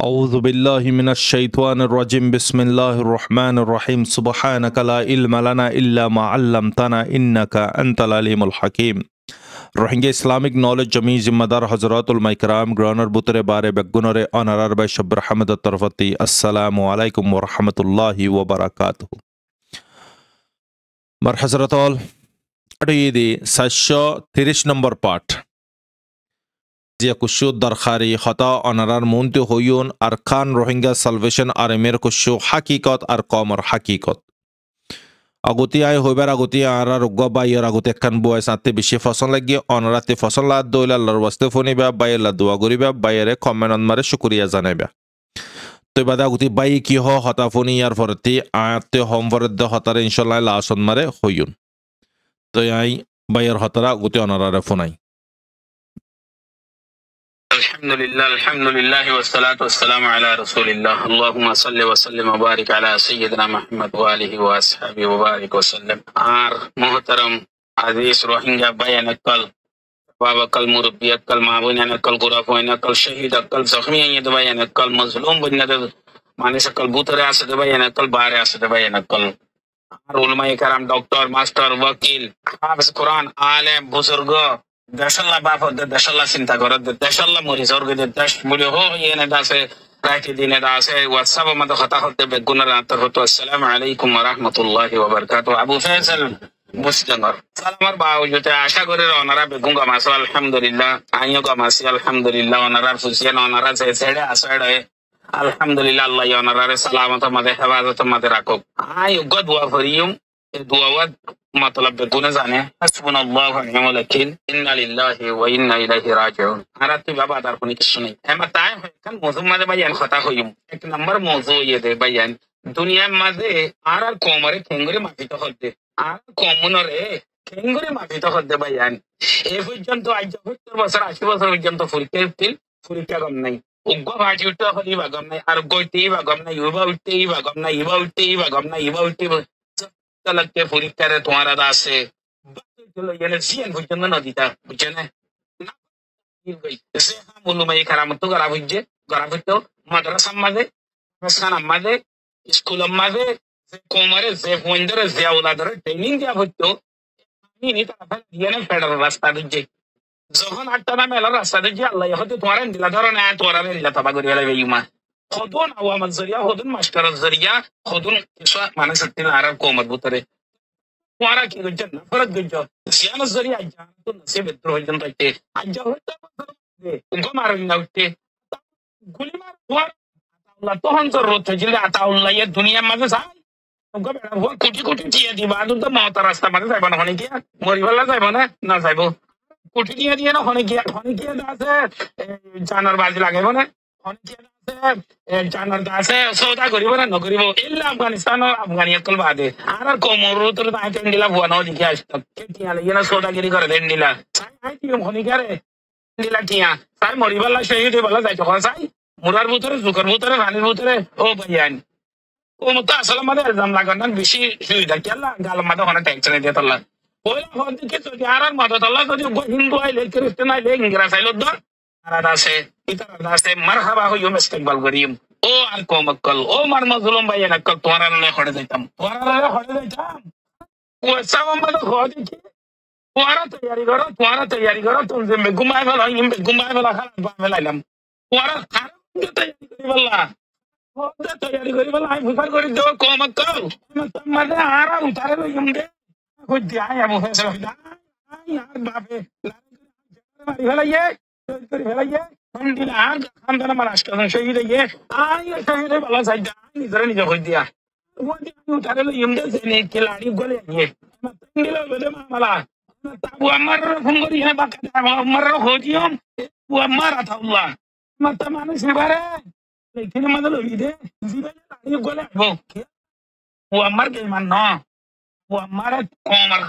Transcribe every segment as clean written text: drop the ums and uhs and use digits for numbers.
أعوذ بالله من الشيطان الرجيم بسم الله الرحمن الرحيم سبحانك لا علم لنا إلا ما علمتنا إنك أنت العليم الحكيم Rohingya Islamic knowledge জমি জিম্মাদার হজরতুল মাইকরাম গ্রহণের বুতরে বারে বেগুনরে অনারার বাই শব্র হামদ তরফতি আসসালামু আলাইকুম ওয়া রাহমাতুল্লাহি ওয়া বারাকাতুহু মার হযরতল আড়িদি 730 নম্বর পাঠ জিয়া কুশু দরখারি হতা অনারার মন্তি হইউন আরকান রোহিঙ্গা সালভেশন আর্মির কুশু হাকিকত আর কমর হাকিকত আগতি আয় হইবার আগতি আরা রোগ বাইয়ের আগতে একখান বয়স আত্মে বেশি ফসল লাগিয়ে অনরাতে ফসল লাদ দইল আল্লাহর ওয়াস্তে ফনিবা বাইয়ের দোয়া করিবা বাইরে কমেন্ট মারে শুকরিয়া জানাইবা তো বাদা আগতি বাই কি হতা ফনি আর ফরতি আয়াতে হোম ফরদ হতারে ইনশাআল্লাহ লাসন মারে হইউন তো আই বাইয়ের হতারা আগতি অনারারে ফনাই الحمد لله والصلاة والسلام على رسول الله اللهم صل وسلم وبارك على سيدنا محمد وآله وأصحابه وبارك وسلم আর محترم عزيز روهينجا بيان الكل بابا كل مربي الكل معبون الكل غرفوين الكل شهيد الكل زخمي بيان الكل مظلوم بنده مانس الكل بوتر اسد بيان الكل بار اسد بيان الكل আর উলামায়ে کرام ডক্টর মাস্টার ওয়াকিল হাফেজ কোরআন আলেম বুজুর্গ দেশাল্লাহ বাপ দেশাল্লাহ চিন্তা করে দেশাল্লাহ মরিজর গদে দেশ বলে হো এনে দাসে রাইতে দিনে দাসে হোয়াটসঅ্যাপ মধ্যে কথা হতে বেগুনার আন্তর হতো আসসালামু আলাইকুম ওয়া রাহমাতুল্লাহি ওয়া বারাকাতুহু আবু ফয়সাল বুসজঙ্গর সালামার বাউজুতে আশা করে ওনারা বেগুঙ্গা মাসা আলহামদুলিল্লাহ আইয়ো গা মাসি আলহামদুলিল্লাহ ওনারা ফুসিয়ান ওনারা যে ছেড়ে আসাড়ে আলহামদুলিল্লাহ আল্লাহ ওনারা সালামত মধ্যে হেফাজত মধ্যে রাখুক আইয়ো গদ ওয়া ফরিয়ুম এ দুয়াওয়াত मतलब बेगुना जाने हस्बुनाल्लाहु व नि'माल वकील इन्ना लिल्लाहि व इन्ना इलैहि राजिउन आराती बाबा दार कोनी किछु नहीं है बताए kan मौजू मादे बयान खता होयम एक नंबर मौजू ये दे बयान दुनिया मादे आर कोमरे खेंगरे माफित होते आर कोमनरे खेंगरे माफित होते बयान ए পর্যন্ত আজ 70 বছর 80 বছর পর্যন্ত ফুরিকা গম নাই উগ্গ ভাটি উঠতে হলি বাগম নাই আর গইতেই বাগম নাই ইবা উঠতেই বাগম নাই ইবা উঠতেই বাগম নাই ইবা উঠতে লগকে পরীক্ষারে তোমার দাসে চলো এনে জিয়ান বুঝছেন না দিতা বুঝছেন না এসে মুলুমাই খারামত করা বুঝছে করা বুঝতো মাদ্রাসা মাঝে মাসানা মাঝে স্কুল মাঝে কোমরে যে ফোনদরে যে আওলাদরে ট্রেনিং দেয়া হতো আমি নি তারা দিয়ে না ফেডারেল রাস্তা দিচ্ছে যখন আটটা মেলার রাস্তা দিচ্ছে আল্লাহ হয়তো তোমার দিলা ধরো না তোরা বেরিলা তবা করি হলে ইমা خدون عوام الزريعة خدون مشكلة الزريعة خدون كسوة معنا ستين عرب كومر بطري وارا كي جن فرق جو سيان الزريعة جان تو نسيب تروح جن رأيته أجا هتا بطري إنكم عارفين نوتي قولي ما روار الله تو هنزر روت جل عطا الله يا دنيا ما تساي إنكم بيرا هو كوتي كوتي تيا دي بعد تو ما تراستا ما تساي بنا هني كيا موري والله ساي بنا نا ساي بو كوتي تيا دي نا هني كيا داسه جانور بازي لگے بنا هني كيا জানার দাসে সৌদা করিব না নকরিব ইল্লা আফগানিস্তান ও আফগানিয়ত কল বাদে আর কোমর তোর তাইতে দিলা ভুয়া নদি কি আসত কেটিয়া লাগিনা সৌদাগিরি করে দেন দিলা সাই কি হনি করে দিলা টিয়া সাই মরিবালা শহীদ বলা যাইতো সাই মুরার ভিতরে জুকার ভিতরে রানীর ভিতরে ও ভাইয়ান ও মত আসলে আমাদের এলজাম লাগান বেশি সুবিধা কি আল্লাহ গাল মাদা হনা টেনশন দিয়ে তোলা ওইলা হদি কে তো আর মাদা তোলা যদি হিন্দু আইলে খ্রিস্টান আইলে ইংরেজ আইলো দর দাসে ইতারা দাসে মারহাবা হইও ইস্তেকবাল করিম ও আর কোমকল ও মার মজলুম ভাই নকল তোরা লে হড়ে যাইতাম ও সাবাম তো হদি কি তোরা তৈয়ারি করো তুমি যে ঘুমায় ভালো ঘুমায় ভালো খারাপ ভালাইলাম তোরা খারাপ তৈয়ারি করি বললা ওটা তৈয়ারি করি বললা আমি ফুফার করি দেব কোমকল মানে আর উতারে লইম দে কই দিয়া আবু ফেসলা আই আর বাপে মারি ভালাইয়ে করে ফেলাইয়ে দিলা আর খানদানা মার আজকাল শহীদ হইয়ে আই শহীদ ভালো সাইডা নিজরে নিজে হই দিয়া ওদি উতারে লইম দে জেনে খেলাড়ি গলে নিয়ে দিলা বলে মামলা তাবু আমার ফোন করি হ্যাঁ বাকা আমার হদিয়ম ও আমার আতাউল্লাহ মাতা মানুষ এবারে লেখিন মাদল হই দে জিবে লাড়ি গলে আইবো ও আমার কে মান না ও আমার কোমর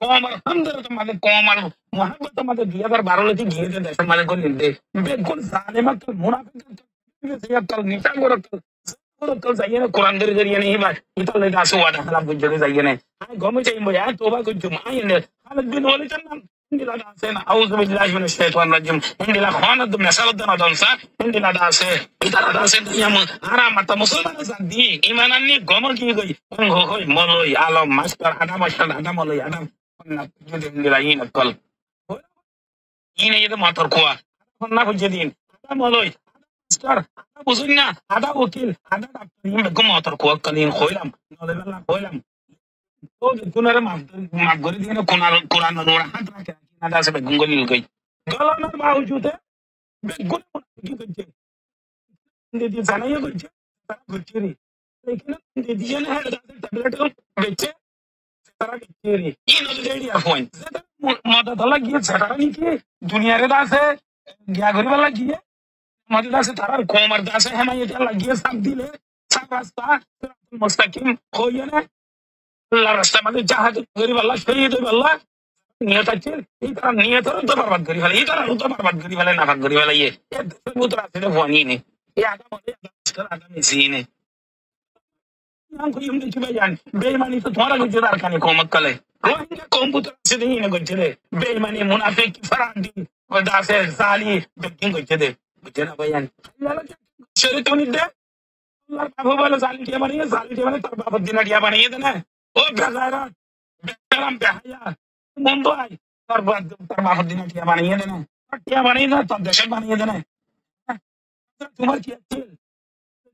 हमदर्द तुम्हारे कोमल मोहब्बत तुम्हारे 2012 लेके घिर दे देश माले को निंदे बेगुन जालिम कल मुनाफिक से कल निशा कल जाइए ना कुरान दे जरिए नहीं बात इतने दासु वादा हला बुझ जाइए ने हां गमे चाहिए यार तौबा को जुमाई ने हालत बिन होले चन्ना Indila da se na auzu billahi minash shaitanir rajim. Indila khana dum nasal da donsa. Indila da se itara da se yam ara mata musulman sandi imanan ni gomo ki goi. Hoi moloi alam master adam moloi adam. Na indila ina kol. Ina yeda matar kuwa. Na hujjedin. Adam moloi master ada buzunya ada wakil ada doctor ina gomo matar kuwa kalin khoilam. Nole bella khoilam. तो कुनारे मागोरी दिने Quran Nora हात राखेर किन दासे बे गंगोली गई गलनर बाउजुते बे गुन की गजे दे जाना ये गजे गजेरी लेकिन दे दिए ना है दासे टैबलेट बेचे सारा गजेरी इन द आइडिया पॉइंट मदा दला गिए सारा नी की दुनिया रे दासे गया गरी वाला गिए मदा दासे तारा कोमर दासे है ना ये लगिए सब दिले सब रास्ता मुस्तकीम होइए ना আল্লাহ রাস্তায় মানে জাহাজ গরিব আল্লাহ শহীদ হইব আল্লাহ নিয়ত আছে এই তারা নিয়তের তো বরবাদ করি ফেলে এই তারা তো বরবাদ করি ফেলে নাফাক করি ফেলে ইয়ে মুদ্র আছে ভনি নে এই আদম আদম সিনে নাম কই উমনি কি বায়ান বেঈমানি তো তোমার গজে দার কানে কম কলে রোহিঙ্গা কম্পিউটার আছে দেই না গজে রে বেঈমানি মুনাফিক ফারান্দি ওদা আছে জালি বেকিং গজে দে গজে না বায়ান আল্লাহ শরীর তো নি দে আল্লাহ বাবা বলে জালি কে মানে তার বাবার দিনা দিয়া বানিয়ে দে না ও বেজারা বেচারাম বেহায়া মুম্বাই তার বাবার দিনা টিয়া বানিয়ে দেনা টিয়া বানিয়ে না তোর দেশে বানিয়ে দেনা তোমার কি আছে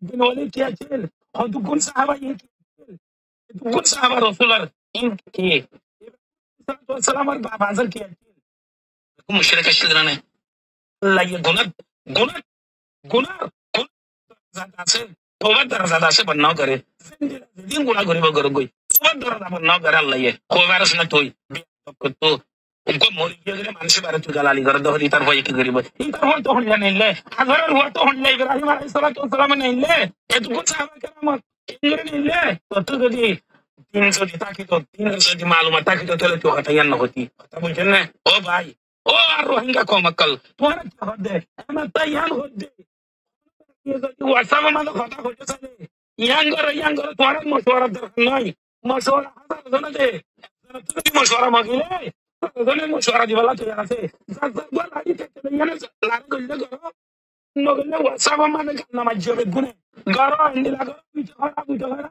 দিন ওলি কি আছে দুগুণ সাহাবা ইয়ে কি দুগুণ সাহাবা রাসূলুল্লাহ ইন কি সালামের বাজার কি আছে মুশরিক আছে না আল্লাহ ये गुनाह ज्यादा से तौबा ज्यादा से बनना करे दिन गुनाह गरीब करो कोई तौबा ज्यादा बनना करे अल्लाह ये कोई वारस न तोई तो उनको मोरी के मानसी बारे तू जलाली कर दो इतर होय की गरीब इतर होय तो होने नहीं ले अगर हुआ तो होने इब्राहिम अलैहि सलाम नहीं ले ये तो कुछ साहब कराम इंग्र नहीं ले तो यदि 300 दी ताकि तो 300 दी मालूम ताकि तो चले तो हटाया न होती पता मुझे ना ओ भाई ओ रोहिंग्या को मक्कल तुम्हारा क्या हो दे मैं तैयार हो दे ये तो WhatsApp में तो खाता हो जाए यांगर तुम्हारा मशवरा दरकार नहीं मशवरा हजार जन दे तुझे मशवरा मांगिले दोनों मशवरा दिवाला तो यार से बोल आदि ते याने लाग गल्ले करो मगले WhatsApp में ना मज्जो गुने गरो हिंदी लागो बिचारा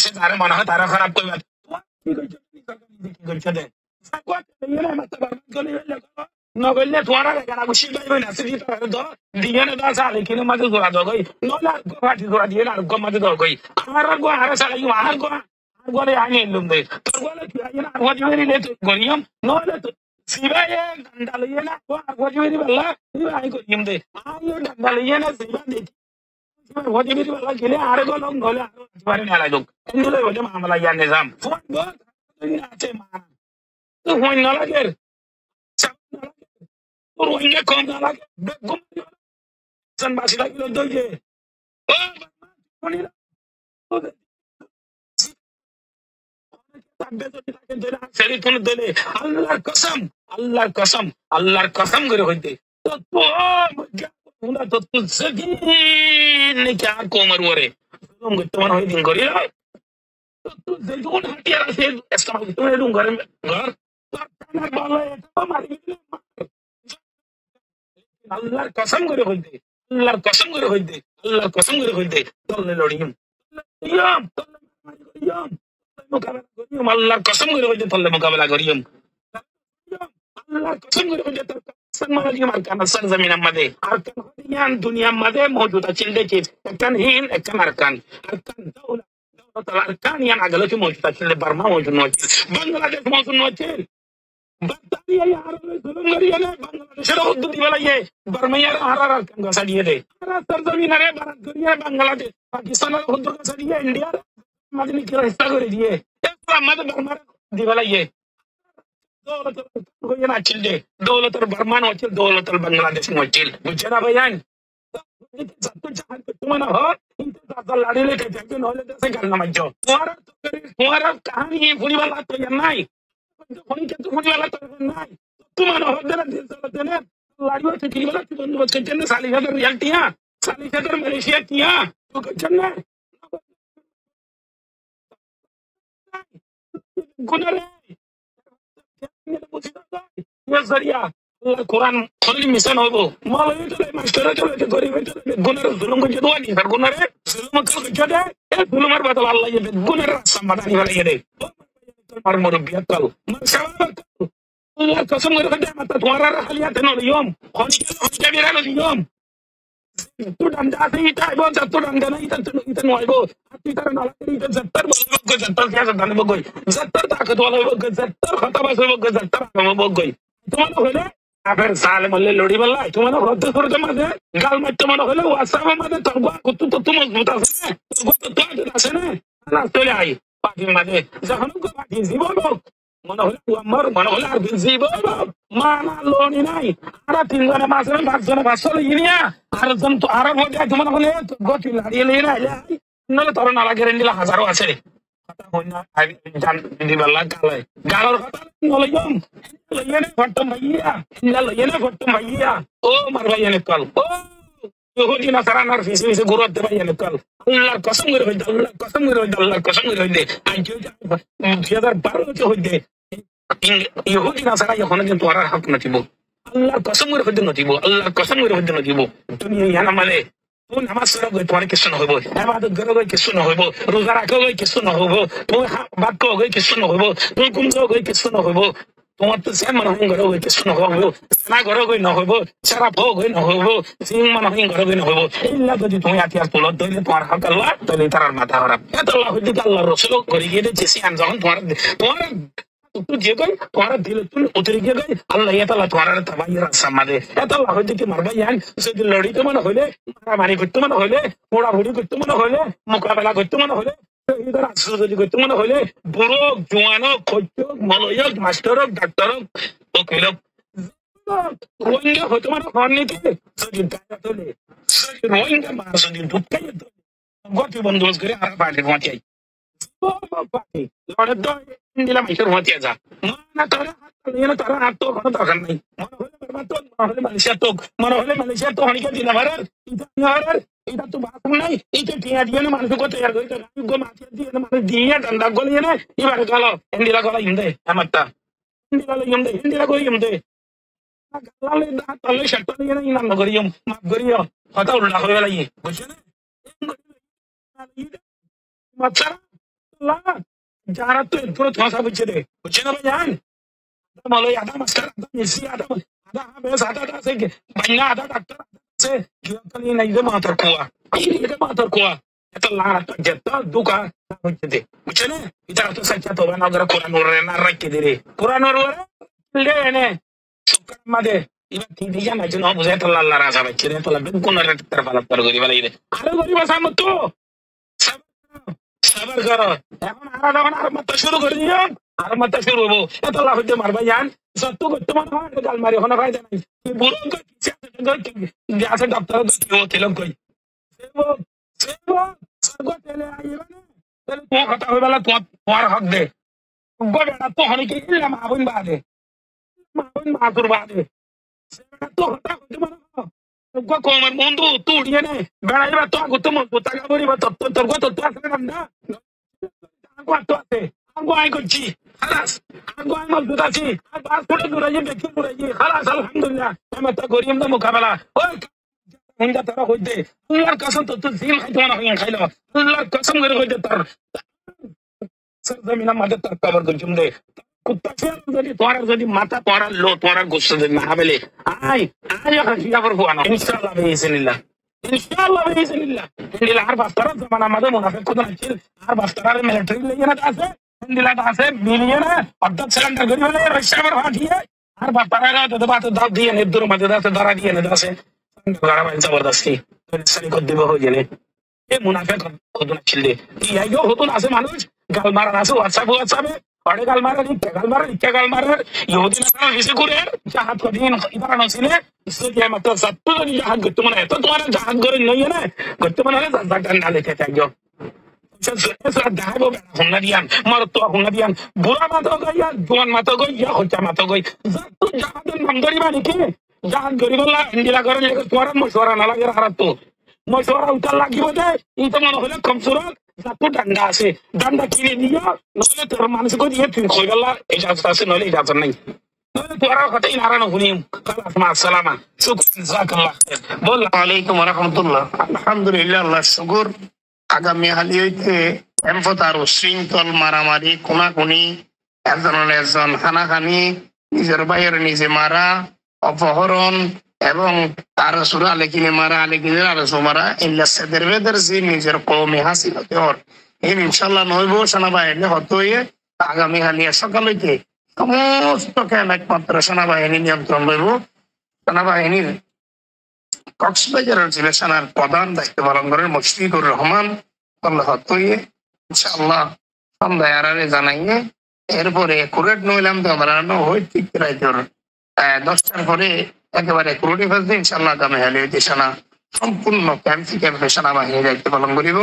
से तारे मन है तारा खराब कोई बात ठीक है दे सकवा ये ना मतलब गले लगा नगले तुम्हारा लेकर खुशी गई ना सिटी तो दिए ना 10 साल लेकिन मत जोड़ा दो गई नो ना पार्टी जोड़ा दिए ना को मत दो गई हमारा को हर साल ये हर को ले आने लुंदे तो बोले कि ये ना वो जो मेरी ले तो गोरियम नो ले तो सिवा ये डंडा ले ना वो जो मेरी बल्ला ये आई को यम दे आ ये डंडा ले ना सिवा दे वो जो मेरी बल्ला के ले हर को लोग गोले हमारे ना लोग इन लोग वो जो मामला या निजाम फोन बहुत आते मार तो होई ना लगे रोहिंग्या कौन डाला के सन बासी लगी लो दो ये ओ कोनी ताबे तो ताके देना सेरी तुन देले अल्लाह कसम करे होते तो मुंडा तो तू सगी ने क्या कोमर वरे तुम गत्तवन होई दिन करी तो तू जैतून हटिया से इसका तुम ने दूं घर तो ताना बाला तो मारी अल्लाह कसम करे होते अल्लाह कसम करे होते तल्ले लड़ियम मुकाबला करियम अल्लाह कसम करे होते तल्ले मुकाबला करियम अल्लाह कसम करे होते सन्मानियम अरकान सर जमीनामध्ये अरकान दुनियामध्ये मौजूद असलेले चीज अरकान हिंद अरकान दौलत अरकान या नागलची मौजूद असलेले बर्मा मौजूद नव्हते बांगलादेश मौजूद नव्हते बत्तालिया यार सुलंगरिया ने बांग्लादेश रो हुद्दी वाला ये बर्मिया आरआर का सडिये दे सरजमीन रे भारत दुनिया बांग्लादेश पाकिस्तान रो हुद्दी का सडिये इंडिया मदनी की हिस्सा कर दिए एक मद बर्मा दिवाला ये दौलत को ये ना चिल दे दौलत बर्मा नो चिल दौलत बांग्लादेश नो चिल बुझना बयान सब जहां तुम्हारा हो इनसे ज्यादा लड़े ले के नॉलेज से करना मत जाओ तुम्हारा कहानी पूरी वाला तो ये नहीं कोणी के तुम्ही वाला तर नाही तुम्हाला होदरा दिल चालते ना लाडीवर किती वाला ती बंद होत कच्चन साली का तर रियालिटी साली का तर मलेशिया किया तो कच्चन ना गुना रे কোরআন খলিল মিশন হইব মালয় চলে মাস্টার চলে গরিব চলে গুনার জুলুম করে দোয়ানি আর গুনারে জুলুম করে জদে এ জুলুমের বদল আল্লাহ ইয়ে গুনার সমাধান বানিয়ে দেয় আর মুরব্বিয়া কাল মাশাআল্লাহ আল্লাহ কসম করে দে মাতা তোমার হালিয়াত নো ইয়ম খনি বিরানো ইয়ম tu dan da sai ta bo za tu dan da na ita ita no aibo ati tar na la ita zattar bo go zattar kya zattar bo go zattar ta ka wala bo zattar khata ba so bo zattar bo go তোমার হলে আবার সালে মল্লে lorry বললা তোমার হতে সরতে মাঝে গাল মারতে মনে হলে ওয়াসাব মাঝে তোর গো কত তো তুমি মজবুত আছে না তোর গো তো তো আছে না না চলে আই পাটি মাঝে যখন গো পাটি জীবন মনে হলে আমার মনে হলে আর জীবন মানা লোনি নাই আর তিনজনে মাঝে পাঁচজনে পাঁচশো ইনিয়া আর জন তো আর হয়ে যায় তোমার হলে গতি লাড়িয়ে লিয়ে না নলে তোর নালা গেরেন দিলা হাজারো আছে রে কথা হই না জান দি বললা গালে গালর কথা নলে যম লইনে ফটম ভাইয়া লইনে ফটম ভাইয়া ও মার ভাইয়া কল ও ইহুদি নাসারানার ফিসে ফিসে গুরুত দে ভাইয়া কল আল্লাহর কসম করে হই আল্লাহর কসম করে হই আল্লাহর কসম করে হই দে আজ 2012 তে হই দে ইহুদি নাসারা যখন যে তোর হক নতিব আল্লাহর কসম করে হই নতিব আল্লাহর কসম করে হই নতিব তুমি ইয়ানা মানে তুই নামাজ পড়ো তোমার কিছু না হইব ইবাদত করো কিছু না হইব রোজা রাখো কিছু না হইব তুই বাদ করো কিছু না হইব তুই কুমজো কিছু না হইব তোমার তো সে মনে হয় ঘরে কিছু না হইব না ঘরে না হইব সারা ভোগ না হইব সিং মনে হয় ঘরে না হইব ইল্লা যদি তুমি আতিয়ার তোল ধরে তোমার হক আল্লাহ তাহলে তার মাথা খারাপ এত আল্লাহ হইতে আল্লাহ রসুল করে গিয়ে দিয়েছে আমি যখন তোমার तू जे गई तुम्हारा दिल तुम उतर गई अल्लाह ये ताला तुम्हारा तबाही रास्ता मारे ये ताला होते कि मरबा यान से जो लड़ी तो मन होले मारी करते मन होले पोड़ा भुड़ी करते मन होले मुकाबला करते मन होले इधर आश्रय करते मन होले बुरो जुआनो खोजो मलयक मास्टर डॉक्टर ओकेलो रोहिंग्या होते मन होने के सजिन का तोले सजिन रोहिंग्या मार सजिन दुक्का ये तो गोटी बंदोबस्त करे आरा पाटे गोटी आई पाटे लड़े दो इंडिया में शुरू होती है जा माना तारा ये ना तारा हाथ तो कौन तो करना नहीं मानो होले मलेशिया तो होने के दिन हमारा इधर तो बात नहीं इधर दिया दिया ना मानो को तैयार कर गो माथिया दिया ना मानो दिया डंडा गोल ये ना ये बार गालो इंडिया गालो इंदे हमत्ता इंडिया को इंदे गालो ले दा तले शर्ट ये ना इन नगरियम माफ करियो पता उल्टा हो वाला ये कुछ ना मच्छर ला যারা তো পুরো ধসা বুঝছে রে বুঝছে না ভাইজান মালো আদা মাস্টার আদা মেসি আদা আদা বেশ আদা আছে বাইনা আদা ডাক্তার আছে কিয়তনি নাই যে মাথার কোয়া এটা মাথার কোয়া এটা লাড়া যেটা দুকা বুঝছে দে বুঝছে না এটা তো সচ্চা তো বানা গরা কোরআন ওরে না রাখতে দে রে কোরআন ওরে লে নে সুকার মাদে ইবা কি দিয়া না জন্য বুঝে তো আল্লাহ রাজা বাচ্চা রে তো লাগবে কোন রে তার পালা তার গরি বালাই রে আরে গরি বাসা মত सबर करो এখন আর মাত্রা শুরু করে দিও আর মাত্রা শুরু হবো এত আল্লাহ হইতে মারবা জান সত্য করতে মনে হয় গাল মারি কোনো ফায়দা নাই বুড়ো কই আছে ডাক্তার তো তেল কই সেবো সরগো তেলে আইবা না তাহলে তো কথা হইবালা তোমার হক দে গোটা তো হনি কি ইল্লা মাবুন বাদে মাবুন মাতুর বাদে সেটা তো কথা হইতে মনে হয় গো কোমর বন্ধু তুই উড়িয়ে নে বেড়াইবা তো আগত মন তো টাকা বলিবা তোর গো তো আসলে না আগো আছে আগো আই করছি خلاص আগো I mall দুটাছি R bus photo দূরাই দেখি দূরাই خلاص আলহামদুলিল্লাহ আমি তো করিম না মোকাবেলা ওই হুন্ডা তারা হইতে আল্লাহর কসম তো তুই জিম খাইতো না হইন খাইলো আল্লাহর কসম করে হইতে তার সরজমিনা মাদে তার কবর গজুম দে কুত্তা ফের যদি মাথা তোরা লো তোরা গোসল দে না বলে আই হাসিয়া পর হুয়ানো ইনশাআল্লাহ বিইজনিল্লাহ ইন্ডিলা আর বাস্তারা জামানা আমাদের মুনাফিক কোন আছে আর বাস্তারা মিলিটারি লেগে না আছে ইন্ডিলা আছে মিলিয়ন অর্ধেক সিলিন্ডার গরি হলে রাশিয়ার হাটিয়ে আর বাস্তারা তো বাত দাও দিয়ে নে দূর মধ্যে দাও ধরা দিয়ে নে দাসে গাড়া ভাই জবরদস্তি সরি কর দিব হয়ে গেলে এ মুনাফিক কত না ছিল কি আইও হতো না আছে মানুষ গাল মারা আছে হোয়াটসঅ্যাপে অড়ে গাল মারা ইহুদি নাসারা বেশি করে জাহাজ কদিন ইবারা নছিলে इसलिए मतलब सब तो नहीं जहाज गुत्त मना है तो तुम्हारा जहाज गोरे नहीं है ना गुत्त मना है ज़्यादा डंडा लेके चाहिए ऐसा जहाज वो होना दिया मर तो होना दिया बुरा मत हो गई या जुआन मत हो गई या होचा मत हो गई तो जहाज मंगरी मानी के जहाज गरीब वाला इंडिया करे लेकर तुम्हारा मशवरा ना लगे रहा तो মই সরা উঠার লাগিব দে ইতো মনে হলে কম সুরত যাতে ডান্ডা আছে ডান্ডা কিনে নিও নইলে তোর মানুষকে দিয়ে তুই কই গেল ইজাজত আছে নইলে ইজাজত নাই নইলে তোরা কথা ইনারানো শুনিম খালাস মা সালামা শুকরান জাযাকাল্লাহ বল আলাইকুম ওয়া রাহমাতুল্লাহ আলহামদুলিল্লাহ আল্লাহ শুকর আগামী হালি হইতে এমফতার শৃঙ্খল মারামারি কোনাকুনি একজন হানাহানি নিজের বাইরে নিজে মারা অপহরণ এবং তার সুরা আলেকিনে মারা আলেকিনের আরো মারা ইল্লা সাদের বেদের জি নিজের কওমে হাসিল হতে হর এই ইনশাআল্লাহ নইব সেনাবাহিনী হতে হয়ে আগামী হালিয়া সকাল হইতে সমস্ত ক্যাম্প একমাত্র সেনাবাহিনী নিয়ন্ত্রণ রইব সেনাবাহিনীর কক্সবাজারের জেলা সেনার প্রধান দায়িত্ব পালন করেন মুশফিকুর রহমান আল্লাহ হতে হয়ে ইনশাআল্লাহ সন্ধ্যায় আরারে জানাইয়ে এরপরে কুরেট নইলাম তো আমরা হই ঠিক রাইতর 10টার পরে একেবারে কুরুটি ফেলতে ইনশাআল্লাহ আগামী হালিয়া সেনা সম্পূর্ণ ক্যাম্পে সেনাবাহিনী দায়িত্ব পালন করিব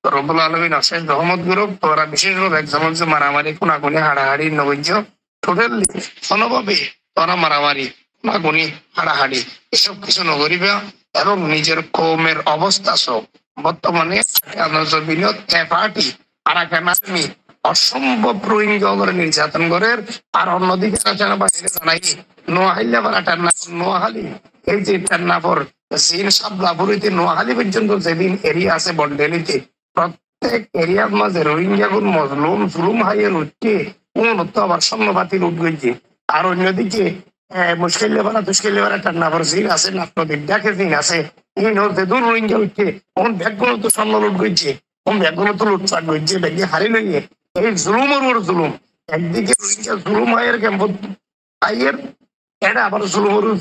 রব্বুল আলামিন অশেষ রহমত করুক তোরা বিশেষভাবে একজন মারামারি কোনাকুনি হাড়াহাড়ি নৈর্য টোটালি কোনোভাবে তোরা মারামারি কোনাকুনি হাড়াহাড়ি এসব কিছু নগরিবা এবং নিজের কৌমের অবস্থা সব বর্তমানে পার্টি আরাকান আর্মি অসম্ভব রোহিঙ্গা নির্যাতন করে আর অন্যদিকে সেনাবাহিনী জানাই নোয়াহাইলা পারা টান্নাপুর নোয়াহালি এই যে টান্নাপুর জিন সাবলাপুরিতে নোয়াহালি পর্যন্ত যেদিন এরিয়া আছে বন্ডেলিতে প্রত্যেক এরিয়ার মাঝে রোহিঙ্গা গুণ মজলুম জুলুম হাইয়ের উঠছে উন্নত আবার স্বর্ণপাতির উঠগেছে আর অন্যদিকে মুশকিলেপাড়া তুষ্কিলেপাড়া টান্নাপুর জিন আছে নাটনদীর ডাকে জিন আছে এই নদে দূর রোহিঙ্গা উঠছে ওন ব্যাগগুলো তো স্বর্ণ লুট গেছে ওন ব্যাগগুলো তো লুটপাট গেছে ব্যাগে হারি লইয়ে এই জুলুমের উপর জুলুম একদিকে রোহিঙ্গা জুলুম হাইয়ের ক্যাম্প আইয়ের এটা আবার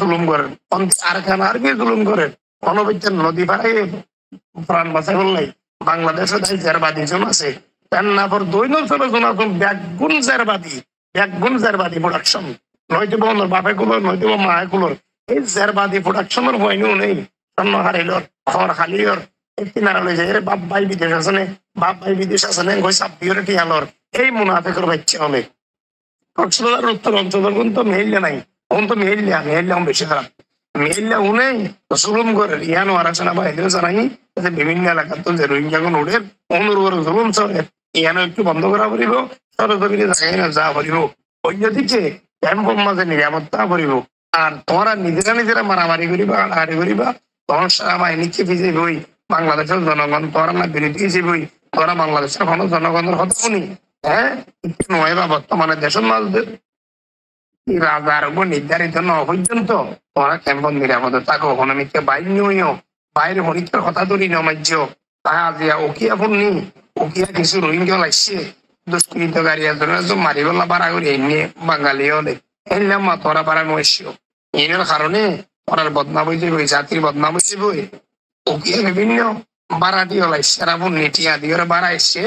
জুলুম করেন আরকান আর্মি জুলুম করেন অনবৈদ্য নদী পাড়ায় প্রাণ বাঁচাই বললাই বাংলাদেশে তাই জেরবাদী জন আছে টান্নাপুর দৈনচলে জন আছেন ব্যাগুন জেরবাদী প্রোডাকশন নয়তো বন্ধুর বাপে কুলোর নয়তো মায়ে কুলোর এই জেরবাদী প্রোডাকশনের হয়নিও নেই স্বর্ণ হারিলর খর হালিয়র একটি নারা লই যায় বাপ ভাই বিদেশ আছে নে বাপ ভাই বিদেশ আছে নে গই সাপ দিওরে টিয়ালর এই মুনাফিকের বাচ্চা হলে কক্সবাজার উত্তর অঞ্চলের কিন্তু মেইল্লা নাই ওন তো মেইল্লা বেশি খারাপ মেইল্লা উনে জুলুম করে ইয়ানো আরাচনা বা এদের জানাই বিভিন্ন এলাকার তো যে রোহিঙ্গা গুণ উঠে অনুর উপরে জুলুম চলে ইয়ানো একটু বন্ধ করা পড়িব সরজমিনে জায়গায় না যা পড়িব অন্যদিকে ক্যাম্পের মাঝে নিরাপত্তা পড়িব আর তোমরা নিজেরা মারামারি করিবা হাড়াহাড়ি করিবা তখন সেনাবাহিনীকে ভিজে বই বাংলাদেশের জনগণ তোরা না বিরোধী হিসেবে তোরা বাংলাদেশের কোনো জনগণের কথা শুনি হ্যাঁ নয় বা বর্তমানে দেশের মাঝে রাজার উপর নির্ধারিত ন পর্যন্ত তোমরা ক্যাম্পন নিরাপদে থাকো হনমিকে বাইরেও বাইরে হরিকের কথা ধরি নমাজ্য তা আজিয়া ওকিয়া পূর্ণি ওকিয়া কিছু রোহিঙ্গা লাগছে দুষ্কৃতকারী একজন মারিবলা বাড়া করি এমনি বাঙালি হলে এলাম মা তোরা পাড়া নৈশ্য এর কারণে ওনার বদনাম হয়েছে বই জাতির বদনাম হয়েছে বই ওকিয়া বিভিন্ন বাড়াটি হলাই সেরা পূর্ণি টিয়া দিয়ে বাড়া এসছে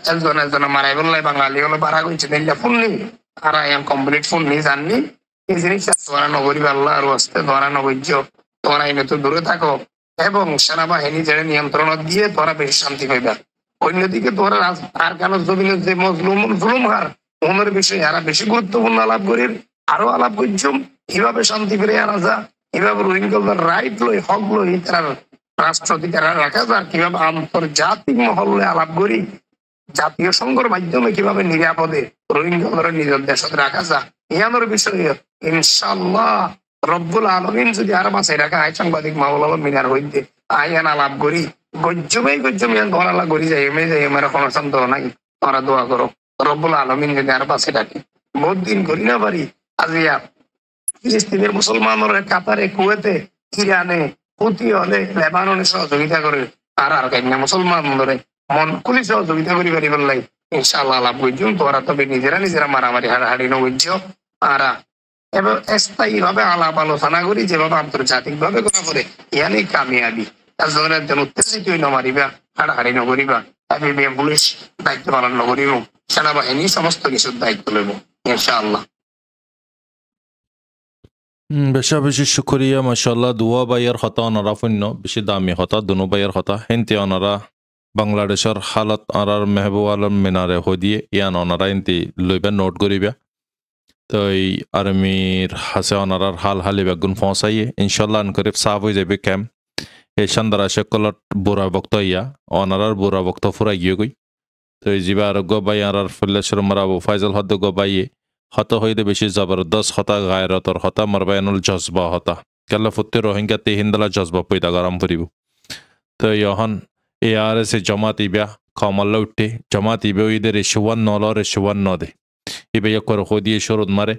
একজন মারাই বললাই বাঙালি হলে বাড়া করছে নেইলা পূর্ণি আর এম কমপ্লিট ফোন নিয়ে জাননি এই জিনিসটা তোমরা নগরী আল্লাহ আর আসতে তোমরা নগর্য তোমরা এই তো দূরে থাকো এবং সেনাবাহিনী যেটা নিয়ন্ত্রণ দিয়ে তোমরা বেশি শান্তি পাইবা অন্যদিকে তোমরা আর কেন জমিনের যে জুলুম হার ওনার বিষয়ে এরা বেশি গুরুত্বপূর্ণ আলাপ করি আরো আলাপ করছুম কিভাবে শান্তি ফিরে আনা যা কিভাবে রোহিঙ্গাদের রাইট লই হক লই তার রাষ্ট্র অধিকার রাখা যা কিভাবে আন্তর্জাতিক মহলে আলাপ করি জাতীয় সংঘের মাধ্যমে কিভাবে নিরাপদে রোহিঙ্গাদের নিজের দেশে রাখা যায় ইয়ানোর বিষয়ে ইনশাআল্লাহ রব্বুল আলামিন যদি আর বাঁচাই রাখা হয় সাংবাদিক মাহবুল আলম মিনার হইতে আইয়ান আলাপ করি গজ্জমে ধরালা করি যাই আমার কোনো সন্দেহ নাই তোমরা দোয়া করো রব্বুল আলামিন যদি আর বাঁচাই রাখি বহুত দিন করি না পারি আজিয়া ফিলিস্তিনের মুসলমানের কাতারে কুয়েতে ইরানে হুতি হলে লেবাননে সহযোগিতা করে আর কেন মুসলমান ধরে মন খুলি সহযোগিতা করি পারি বললাই ইনশাআল্লাহ লাভ করছো তোরা তবে নিজেরা মারামারি হাড়াহাড়ি নগর্য আর এবার স্থায়ী ভাবে আলাপ আলোচনা করি যেভাবে আন্তর্জাতিক ভাবে করা করে ইয়ানি কামিয়াবি তার জন্য একজন উত্তেজিত নমারিবা হাড়াহাড়ি নগরিবা পুলিশ দায়িত্ব পালন নগরিব সেনাবাহিনী সমস্ত কিছুর দায়িত্ব লইব ইনশাআল্লাহ বেশি শুক্রিয়া মাশাআল্লাহ দুয়া বাইয়ের হতা অনারা শূন্য বেশি দামি হতা দুনো বাইয়ের হতা হেনতে অনারা বাংলাদেশের হালত আনার মেহবুব আলম মিনারে হদিয়ে ইয়ান অনারা ইন্তি লইবা নোট করিবা তো এই আর্মির হাসে অনারার হাল হালি বেগুন পৌঁছাইয়ে ইনশাল্লাহ আনকরিব সাফ হয়ে যাবে ক্যাম্প হে শান্দারা সকলত বুড়া বক্ত ইয়া অনারার বুড়া বক্ত ফুরা গিয়ে গই তো এই জিবা আর গবাই আর ফুল্লেশ্বর মারাবো ফাইজল হদ্দ গবাইয়ে হত হইতে বেশি জবরদস্ত হতা গায়রতর হতা মারবায়নুল জজবা হতা কেলা ফুত্তে রোহিঙ্গা তে হিন্দালা জজবা পয়দা গরম ফুরিব তো ইহন ARS জমাত ইবা খামাল্লা উঠে জমাত ইবে ইদের রেশওয়ান নল রেশওয়ান নদে ইবে একর হদিয়ে শরদ মারে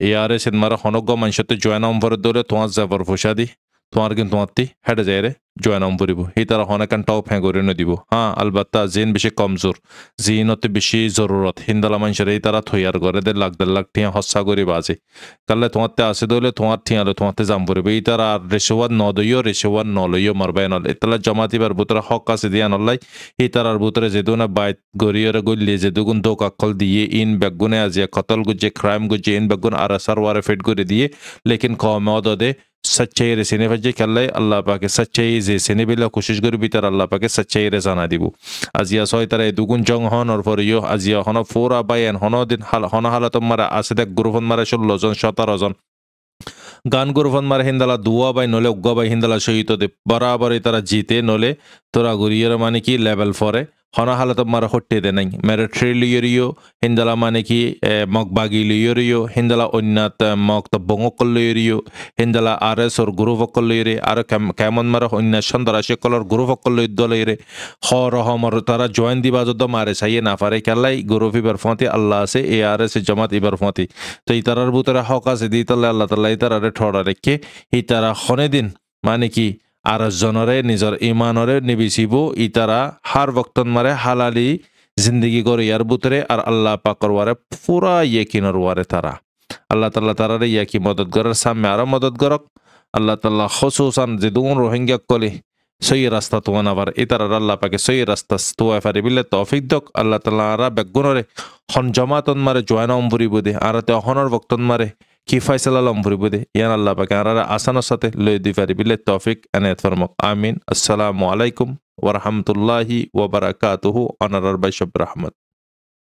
ARS মারা হনগ্য মানুষতে জয় নম্বর দলে তোমার যাবার ফুসাদি তোমার কিন্তু তোমারটি হেডে যায় রে জয় নাম পড়িব এই তারা হনেকান টাও ফেঁগরে নদিব হ্যাঁ আলবাত্তা জিন বেশি কমজোর জিনতে বেশি জরুরত হিন্দালা মানুষের এই তারা থইয়ার করে দে লাখ দেড় লাখ ঠিয়া হস্যা করে বাজে কালে তোমারতে আসে দলে তোমার ঠিয়ালে তোমারতে জাম পড়িব এই তারা আর রেশওয়াত নদইও রেশওয়াত নলইও মারবাই নল এতলা জমাতিবার বুতরা হক আছে দিয়া নলাই এই তারার বুতরে যেদু না বাইত গরিয়রে গলিয়ে যেদুগুন দোক আক্কল দিয়ে ইন বেগুনে আজিয়া কতল গুজে ক্রাইম গুজে ইন বেগুন আর আসার ওয়ারে ফেট করে দিয়ে লেকিন কমদ দে सच्चाई रे सिने भजे कल्ले अल्लाह पाके सच्चाई जे सिने बिला कोशिश करी भीतर अल्लाह पाके सच्चाई रे जाना दिबो आजिया सोय तरह दुगुन जंग हन और फर यो आजिया हन फोरा बायन हन दिन हन हालत मारा आसे ग्रुपन मारा 16 জন 17 জন গান গ্রুপন মারা হিন্দালা দুয়া বাই নলে উগ্গা বাই হিন্দালা সহিত দে বরাবর তারা জিতে নলে তোরা গুরিয়র মানে কি লেভেল ফরে হনা হালত মারা হট্টে দে নাই মেরিট্রি লিয়রিও হিন্দালা মানে কি মগ বাগি লিয়রিও হিন্দালা অন্যাত মগ তো বঙ্গকল লিয়রিও হিন্দালা RS ওর গ্রুপকল লিয়রে আর কেমন মারা অন্য সন্দরা সকলর গ্রুপকল দলেরে হ রহমর তারা জয়েন দিবা যদ মারে চাইয়ে না পারে কেলাই গ্রুপ ইবার ফতি আল্লাহ আছে ARS জমাত ইবার ফতি তো এই তারার ভিতরে হক আছে দি তাল্লাহ আল্লাহ তাআলা এই তারারে ঠড়া রেখে এই তারা খনে দিন মানে কি আর জনরে নিজর ইমানরে নিবিসিব ই তারা হার বক্তন মারে হালালি জিন্দগি করে ইয়ার বুতরে আর আল্লাহ পাকর ওয়ারে পুরা ইয়াকিনর ওয়ারে তারা আল্লাহ তাআলা তারারে ইয়াকি মদত করার সামনে আরো মদত করক আল্লাহ তাআলা খুসুসান যে দুন রোহিঙ্গা কলি সই রাস্তা তো আবার এই তারা আল্লাহ পাকে সই রাস্তা তো এফারে বিলে তৌফিক দক আল্লাহ তাআলা আরা বেগুনরে হন জমাতন মারে জয়না অম্বুরি বুদে আর তে অহনর বক্তন মারে কি ফয়সালা লম্বুরি বুদে ইয়ান আল্লাহ পাকে আরা আসানোর সাথে লই দি ফারি বিলে তৌফিক এনায়েত ফরমাক আমিন আসসালামু আলাইকুম ওয়া রাহমাতুল্লাহি ওয়া বারাকাতুহু আনার বাইশব রহমত